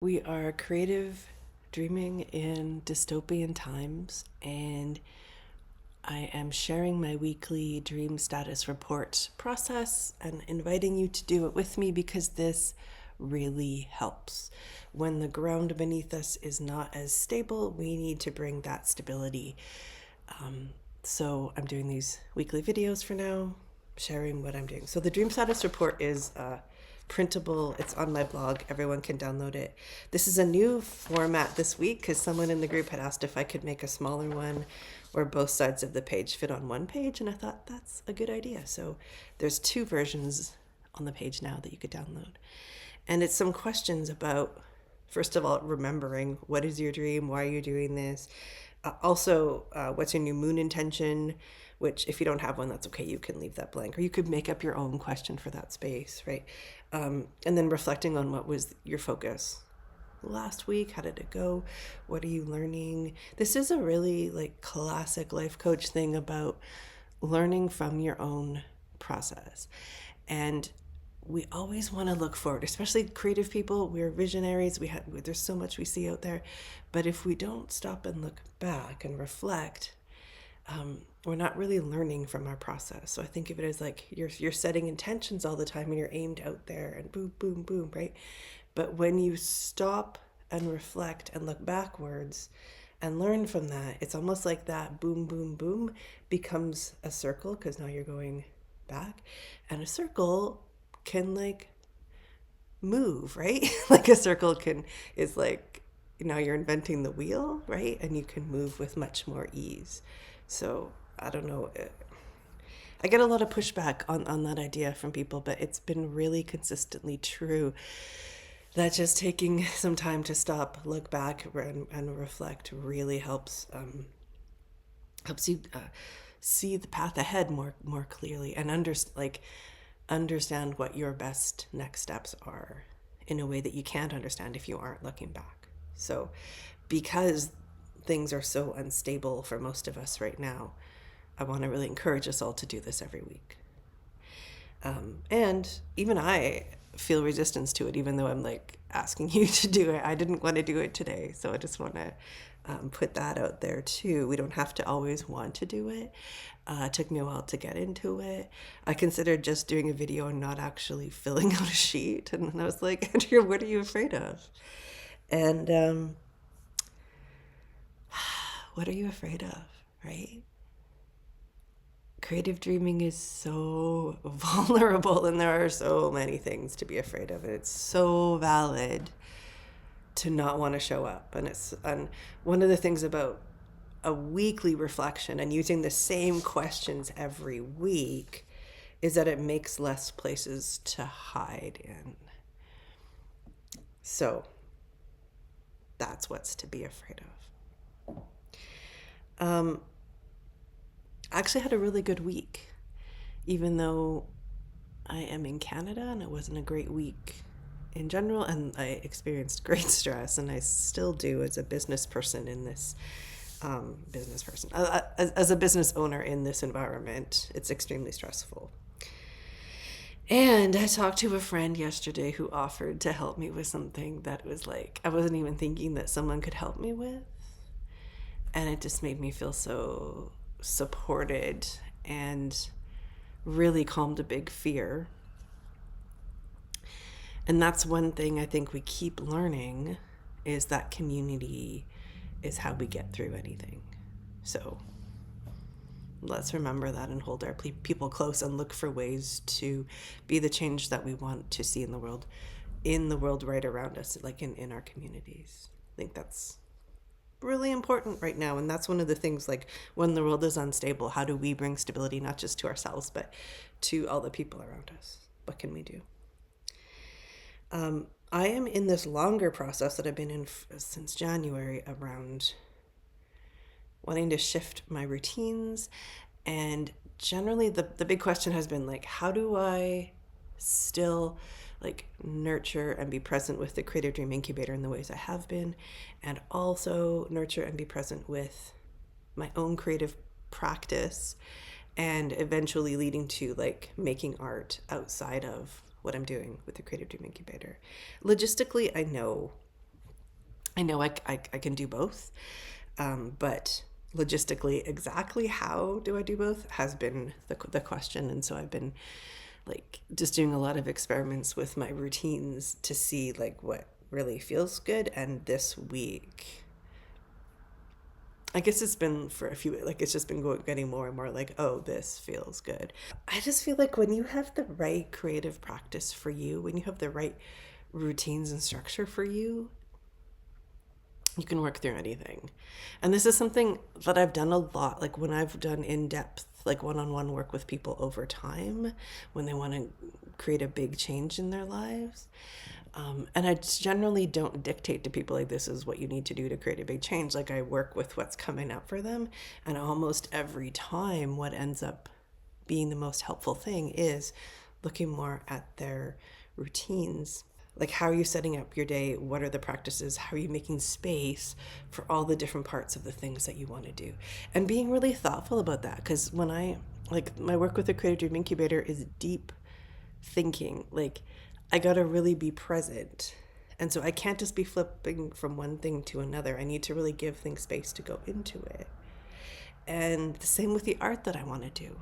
We are creative dreaming in dystopian times, and I am sharing my weekly dream status report process and inviting you to do it with me because this really helps. When the ground beneath us is not as stable, we need to bring that stability. So I'm doing these weekly videos for now, sharing what I'm doing. So the dream status report is printable. It's on my blog. Everyone can download it. This is a new format this week because someone in the group had asked if I could make a smaller one where both sides of the page fit on one page, and I thought that's a good idea. So there's two versions on the page now that you could download. And it's some questions about, first of all, remembering what is your dream, why are you doing this, what's your new moon intention, which if you don't have one, that's okay. You can leave that blank, or you could make up your own question for that space, right? And then reflecting on what was your focus last week. How did it go? What are you learning? This is a really like classic life coach thing about learning from your own process. And we always want to look forward, especially creative people. We're visionaries. There's so much we see out there, but if we don't stop and look back and reflect, we're not really learning from our process. So I think of it as like you're setting intentions all the time and you're aimed out there and boom, boom, boom, right? But when you stop and reflect and look backwards and learn from that, it's almost like that boom, boom, boom becomes a circle because now you're going back, and a circle can like move, right? Like a circle can is like now you're inventing the wheel, right? And you can move with much more ease. So I don't know. I get a lot of pushback on that idea from people, but it's been really consistently true that just taking some time to stop, look back, and reflect really helps you see the path ahead more clearly and understand what your best next steps are in a way that you can't understand if you aren't looking back. So, because things are so unstable for most of us right now, I want to really encourage us all to do this every week. And even I feel resistance to it, even though I'm like asking you to do it. I didn't want to do it today. So I just want to put that out there too. We don't have to always want to do it. It took me a while to get into it. I considered just doing a video and not actually filling out a sheet. And then I was like, Andrea, what are you afraid of? And what are you afraid of, right? Creative dreaming is so vulnerable and there are so many things to be afraid of, and it's so valid to not want to show up. And one of the things about a weekly reflection and using the same questions every week is that it makes less places to hide in. So that's what's to be afraid of. I actually had a really good week, even though I am in Canada and it wasn't a great week in general, and I experienced great stress, and I still do as a business person in this as a business owner in this environment. It's extremely stressful. And I talked to a friend yesterday who offered to help me with something that was like I wasn't even thinking that someone could help me with, and it just made me feel so supported and really calmed a big fear. And that's one thing I think we keep learning is that community is how we get through anything. So let's remember that and hold our people close and look for ways to be the change that we want to see in the world right around us, like in our communities. I think that's really important right now. And that's one of the things, like when the world is unstable, how do we bring stability not just to ourselves but to all the people around us? What can we do? I am in this longer process that I've been in since January around wanting to shift my routines. And generally the big question has been like, how do I still like nurture and be present with the Creative Dream Incubator in the ways I have been, and also nurture and be present with my own creative practice, and eventually leading to like making art outside of what I'm doing with the Creative Dream Incubator. Logistically, I know I know I can do both, but logistically, exactly how do I do both has been the question. And so I've been like just doing a lot of experiments with my routines to see like what really feels good. And this week, I guess it's been for a few, like it's just been getting more and more like, oh, this feels good. I just feel like when you have the right creative practice for you, when you have the right routines and structure for you can work through anything. And this is something that I've done a lot, like when I've done in-depth, like one-on-one work with people over time, when they want to create a big change in their lives. And I generally don't dictate to people like this is what you need to do to create a big change. Like I work with what's coming up for them. And almost every time what ends up being the most helpful thing is looking more at their routines. Like, how are you setting up your day? What are the practices? How are you making space for all the different parts of the things that you want to do? And being really thoughtful about that. Because when like, my work with the Creative Dream Incubator is deep thinking. Like, I got to really be present. And so I can't just be flipping from one thing to another. I need to really give things space to go into it. And the same with the art that I want to do.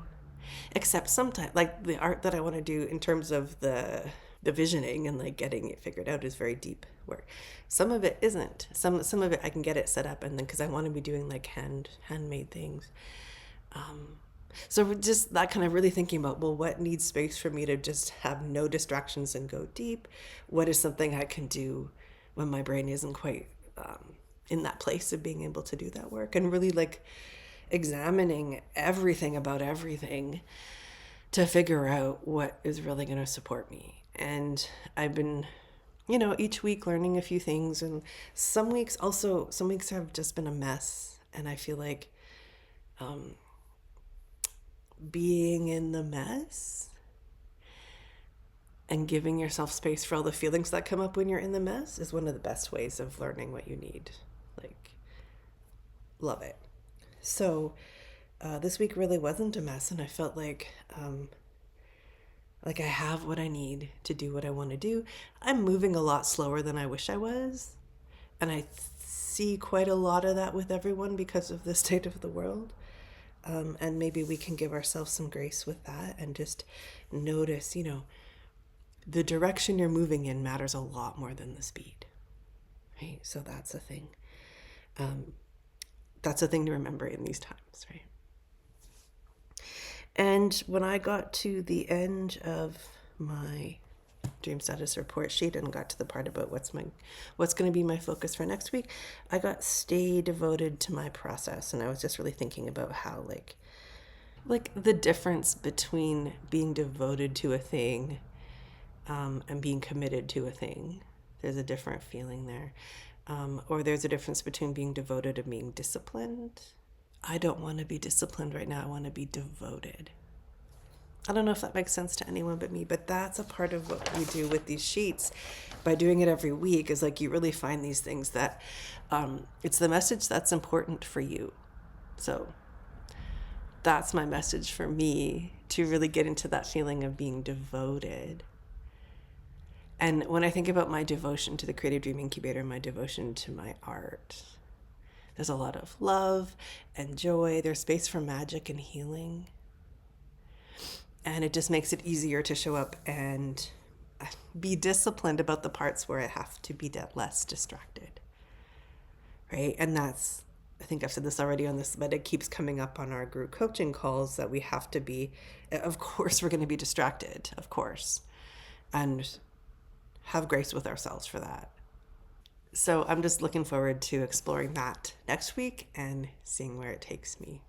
Except sometimes, like the art that I want to do in terms of the visioning and like getting it figured out is very deep work. Some of it isn't. Some of it I can get it set up, and then because I want to be doing like handmade things. So just that kind of really thinking about, well, what needs space for me to just have no distractions and go deep? What is something I can do when my brain isn't quite in that place of being able to do that work? And really like examining everything about everything to figure out what is really going to support me. And I've been, each week learning a few things. And some weeks have just been a mess. And I feel like being in the mess and giving yourself space for all the feelings that come up when you're in the mess is one of the best ways of learning what you need. Like, love it. So this week really wasn't a mess, and I felt like I have what I need to do what I want to do. I'm moving a lot slower than I wish I was, and I see quite a lot of that with everyone because of the state of the world. And maybe we can give ourselves some grace with that and just notice, the direction you're moving in matters a lot more than the speed, right? So that's a thing. That's a thing to remember in these times, right? And when I got to the end of my dream status report sheet and got to the part about what's going to be my focus for next week, I got stay devoted to my process. And I was just really thinking about how like the difference between being devoted to a thing and being committed to a thing. There's a different feeling there. Or there's a difference between being devoted and being disciplined. I don't want to be disciplined right now. I want to be devoted. I don't know if that makes sense to anyone but me, but that's a part of what we do with these sheets by doing it every week is like you really find these things that it's the message that's important for you. So that's my message for me, to really get into that feeling of being devoted. And when I think about my devotion to the Creative Dream Incubator, my devotion to my art, there's a lot of love and joy. There's space for magic and healing. And it just makes it easier to show up and be disciplined about the parts where I have to be less distracted, right? And that's, I think I've said this already on this, but it keeps coming up on our group coaching calls that we have to be, of course, we're going to be distracted, of course, and have grace with ourselves for that. So I'm just looking forward to exploring that next week and seeing where it takes me.